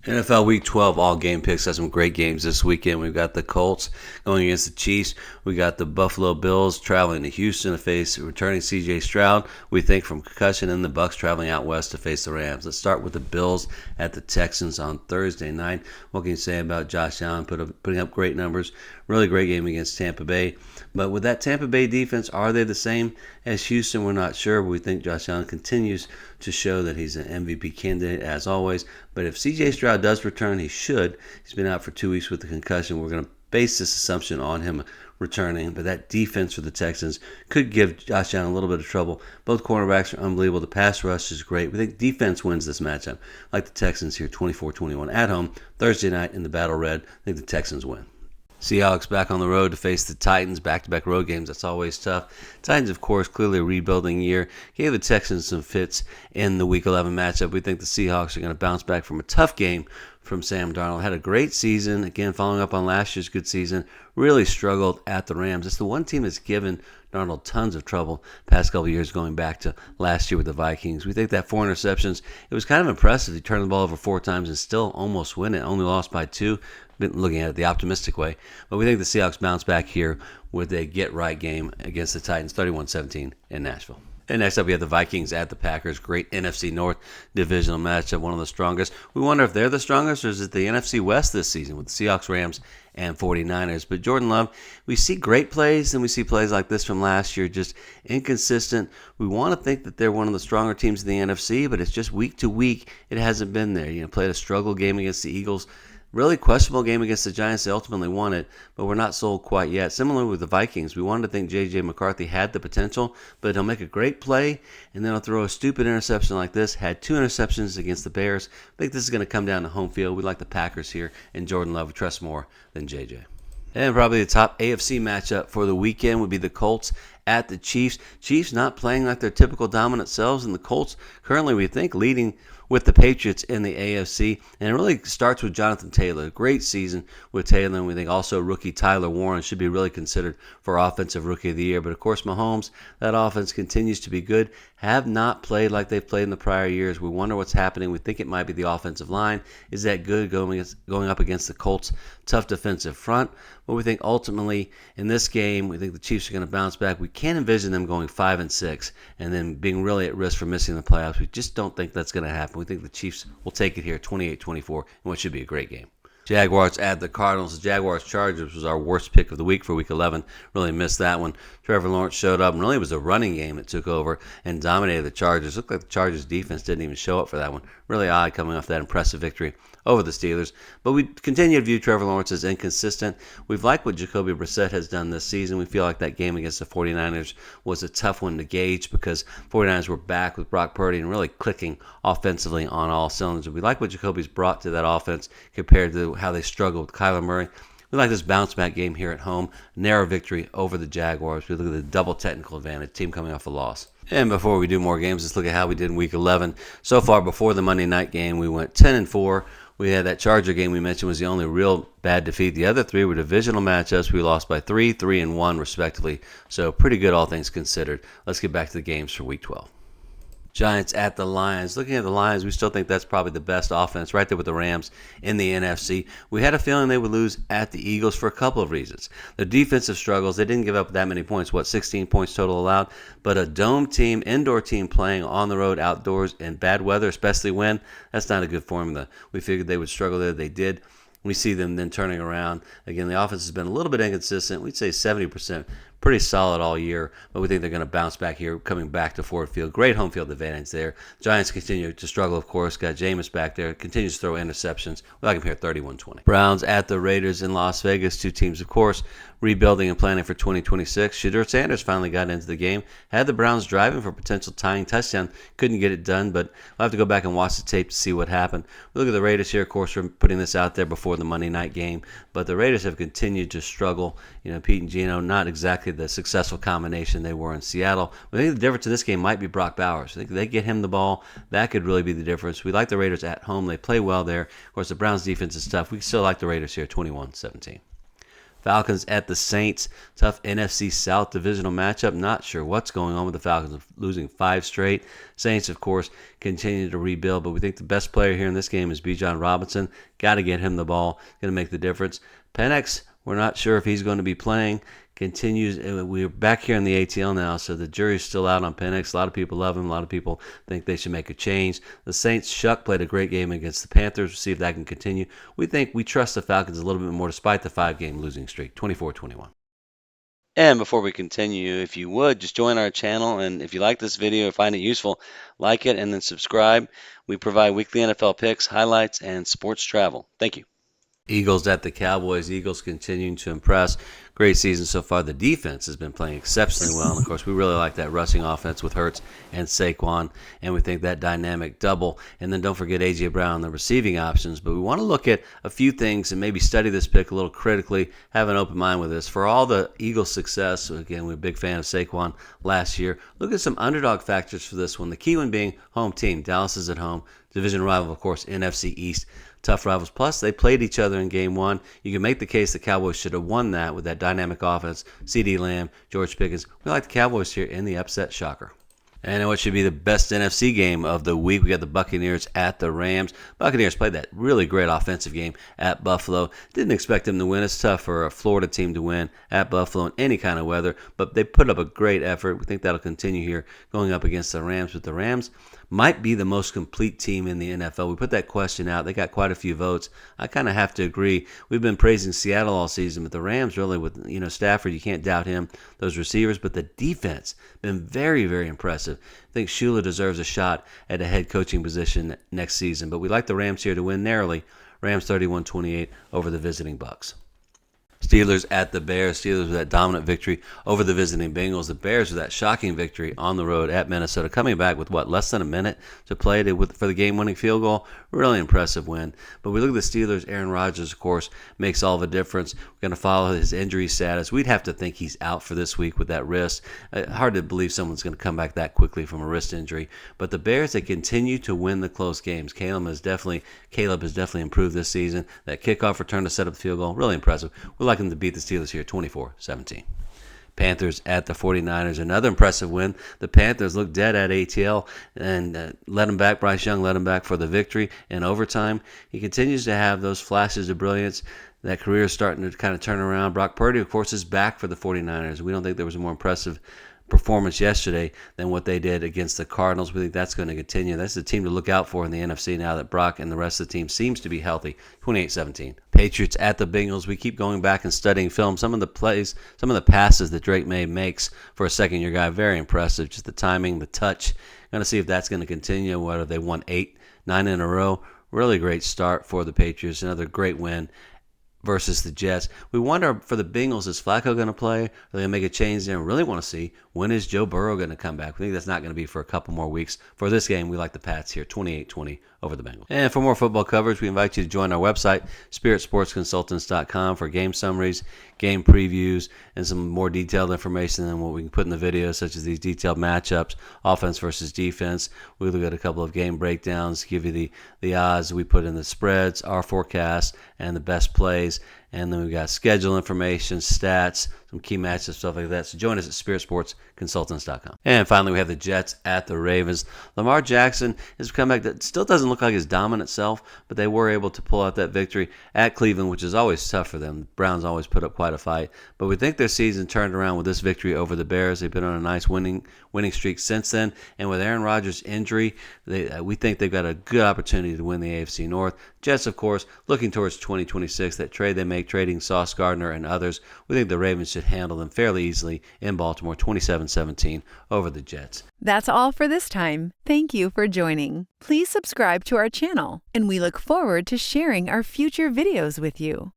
NFL Week 12 all game picks has some great games this weekend. We've got the Colts going against the Chiefs. We got the Buffalo Bills traveling to Houston to face returning C.J. Stroud, we think, from concussion, and the Bucs traveling out west to face the Rams. Let's start with the Bills at the Texans on Thursday night. What can you say about Josh Allen putting up great numbers? Really great game against Tampa Bay. But with that Tampa Bay defense, are they the same as Houston? We're not sure. But we think Josh Allen continues to show that he's an MVP candidate as always. But if C.J. Stroud does return, he should. He's been out for 2 weeks with the concussion. We're going to base this assumption on him returning. But that defense for the Texans could give Josh Allen a little bit of trouble. Both cornerbacks are unbelievable. The pass rush is great. We think defense wins this matchup. Like the Texans here, 24-21 at home. Thursday night in the Battle Red. I think the Texans win. Seahawks back on the road to face the Titans. Back-to-back road games, that's always tough. Titans, of course, clearly a rebuilding year. Gave the Texans some fits in the Week 11 matchup. We think the Seahawks are going to bounce back from a tough game from Sam Darnold. Had a great season, again, following up on last year's good season. Really struggled at the Rams. It's the one team that's given Darnold tons of trouble past couple of years, going back to last year with the Vikings. We think that 4 interceptions, it was kind of impressive. He turned the ball over 4 times and still almost win it. Only lost by 2. Been looking at it the optimistic way. But we think the Seahawks bounce back here with a get-right game against the Titans, 31-17 in Nashville. And next up, we have the Vikings at the Packers. Great NFC North divisional matchup, one of the strongest. We wonder if they're the strongest, or is it the NFC West this season with the Seahawks, Rams, and 49ers. But Jordan Love, we see great plays, and we see plays like this from last year, just inconsistent. We want to think that they're one of the stronger teams in the NFC, but it's just week to week, it hasn't been there. Played a struggle game against the Eagles. Really questionable game against the Giants. They ultimately won it, but we're not sold quite yet. Similarly with the Vikings, we wanted to think J.J. McCarthy had the potential, but he'll make a great play, and then he'll throw a stupid interception like this. Had 2 interceptions against the Bears. I think this is going to come down to home field. We like the Packers here, and Jordan Love, we trust more than J.J. And probably the top AFC matchup for the weekend would be the Colts at the Chiefs. Chiefs not playing like their typical dominant selves, and the Colts currently, we think, leading with the Patriots in the AFC. And it really starts with Jonathan Taylor. Great season with Taylor, and we think also rookie Tyler Warren should be really considered for Offensive Rookie of the Year. But of course, Mahomes, that offense continues to be good. Have not played like they've played in the prior years. We wonder what's happening. We think it might be the offensive line. Is that good going up against the Colts' tough defensive front? But we think ultimately in this game, we think the Chiefs are going to bounce back. We can't envision them going 5-6 and then being really at risk for missing the playoffs. We just don't think that's going to happen. We think the Chiefs will take it here 28-24 in what should be a great game. Jaguars at the Cardinals. The Jaguars-Chargers was our worst pick of the week for Week 11. Really missed that one. Trevor Lawrence showed up, and really it was a running game that took over and dominated the Chargers. Looked like the Chargers' defense didn't even show up for that one. Really odd coming off that impressive victory over the Steelers. But we continue to view Trevor Lawrence as inconsistent. We've liked what Jacoby Brissett has done this season. We feel like that game against the 49ers was a tough one to gauge because 49ers were back with Brock Purdy and really clicking offensively on all cylinders. We like what Jacoby's brought to that offense compared to how they struggled with Kyler Murray. We like this bounce-back game here at home. Narrow victory over the Jaguars. We look at the double technical advantage, team coming off a loss. And before we do more games, let's look at how we did in Week 11. So far, before the Monday night game, we went 10-4. We had that Charger game we mentioned was the only real bad defeat. The other 3 were divisional matchups. We lost by 3, 3, and 1, respectively. So pretty good, all things considered. Let's get back to the games for Week 12. Giants at the Lions. Looking at the Lions, we still think that's probably the best offense right there with the Rams in the NFC. We had a feeling they would lose at the Eagles for a couple of reasons. Their defensive struggles, they didn't give up that many points, 16 points total allowed, but a dome team, indoor team playing on the road, outdoors, in bad weather, especially when, that's not a good formula. We figured they would struggle there. They did. We see them then turning around. Again, the offense has been a little bit inconsistent. We'd say 70%. Pretty solid all year, but we think they're going to bounce back here, coming back to Ford Field. Great home field advantage there. Giants continue to struggle, of course. Got Jameis back there. Continues to throw interceptions. We like him here 31-20. Browns at the Raiders in Las Vegas. 2 teams, of course, rebuilding and planning for 2026. Shedeur Sanders finally got into the game. Had the Browns driving for potential tying touchdown. Couldn't get it done, but we'll have to go back and watch the tape to see what happened. We look at the Raiders here, of course, we're putting this out there before the Monday night game, but the Raiders have continued to struggle. Pete and Geno, not exactly the successful combination they were in Seattle. I think the difference in this game might be Brock Bowers. I think they get him the ball. That could really be the difference. We like the Raiders at home. They play well there. Of course, the Browns defense is tough. We still like the Raiders here, 21-17. Falcons at the Saints. Tough NFC South divisional matchup. Not sure what's going on with the Falcons losing 5 straight. Saints, of course, continue to rebuild, but we think the best player here in this game is Bijan Robinson. Got to get him the ball. Going to make the difference. Penix, we're not sure if he's going to be playing. Continues. We're back here in the ATL now, so the jury's still out on Penix. A lot of people love him. A lot of people think they should make a change. The Saints, Shuck played a great game against the Panthers. We'll see if that can continue. We trust the Falcons a little bit more despite the 5-game losing streak, 24-21. And before we continue, if you would, just join our channel. And if you like this video or find it useful, like it and then subscribe. We provide weekly NFL picks, highlights, and sports travel. Thank you. Eagles at the Cowboys. Eagles continuing to impress. Great season so far. The defense has been playing exceptionally well. And, of course, we really like that rushing offense with Hurts and Saquon. And we think that dynamic double. And then don't forget A.J. Brown, the receiving options. But we want to look at a few things and maybe study this pick a little critically, have an open mind with this. For all the Eagles' success, again, we're a big fan of Saquon last year. Look at some underdog factors for this one. The key one being home team. Dallas is at home. Division rival, of course, NFC East. Tough rivals. Plus, they played each other in game one. You can make the case the Cowboys should have won that with that dynamic offense. CeeDee Lamb, George Pickens. We like the Cowboys here in the upset shocker. And what should be the best NFC game of the week? We got the Buccaneers at the Rams. Buccaneers played that really great offensive game at Buffalo. Didn't expect them to win. It's tough for a Florida team to win at Buffalo in any kind of weather, but they put up a great effort. We think that'll continue here going up against the Rams. But the Rams might be the most complete team in the NFL. We put that question out. They got quite a few votes. I kind of have to agree. We've been praising Seattle all season, but the Rams really with Stafford, you can't doubt him. Those receivers, but the defense been very, very impressive. I think Shula deserves a shot at a head coaching position next season, but we like the Rams here to win narrowly. Rams 31-28 over the visiting Bucs. Steelers at the Bears. Steelers with that dominant victory over the visiting Bengals. The Bears with that shocking victory on the road at Minnesota, coming back with less than a minute to play for the game-winning field goal. Really impressive win. But we look at the Steelers. Aaron Rodgers, of course, makes all the difference. We're going to follow his injury status. We'd have to think he's out for this week with that wrist. Hard to believe someone's going to come back that quickly from a wrist injury. But the Bears, they continue to win the close games. Caleb has definitely improved this season. That kickoff return to set up the field goal, really impressive. We like him to beat the Steelers here 24-17. Panthers at the 49ers. Another impressive win. The Panthers looked dead at ATL and let him back. Bryce Young let him back for the victory in overtime. He continues to have those flashes of brilliance. That career is starting to kind of turn around. Brock Purdy, of course, is back for the 49ers. We don't think there was a more impressive performance yesterday than what they did against the Cardinals. We think that's going to continue. That's the team to look out for in the NFC now that Brock and the rest of the team seems to be healthy. 28-17. Patriots at the Bengals. We keep going back and studying film. Some of the plays, some of the passes that Drake May makes for a second-year guy, very impressive. Just the timing, the touch. Going to see if that's going to continue. Whether they won 8, 9 in a row. Really great start for the Patriots. Another great win versus the Jets. We wonder for the Bengals, is Flacco going to play? Are they going to make a change there? We really want to see when is Joe Burrow going to come back. We think that's not going to be for a couple more weeks. For this game, we like the Pats here, 28-20 over the Bengals. And for more football coverage, we invite you to join our website, spiritsportsconsultants.com, for game summaries, game previews, and some more detailed information than what we can put in the video, such as these detailed matchups, offense versus defense. We look at a couple of game breakdowns, give you the odds. We put in the spreads, our forecast, and the best plays. And then we've got schedule information, stats, some key matches, stuff like that. So join us at spiritsportsconsultants.com. And finally, we have the Jets at the Ravens. Lamar Jackson has come back. That still doesn't look like his dominant self, but they were able to pull out that victory at Cleveland, which is always tough for them. The Browns always put up quite a fight. But we think their season turned around with this victory over the Bears. They've been on a nice winning streak since then. And with Aaron Rodgers' injury, we think they've got a good opportunity to win the AFC North. Jets, of course, looking towards 2026, that trade they make, trading Sauce Gardner and others. We think the Ravens should handle them fairly easily in Baltimore, 27-17 over the Jets. That's all for this time. Thank you for joining. Please subscribe to our channel, and we look forward to sharing our future videos with you.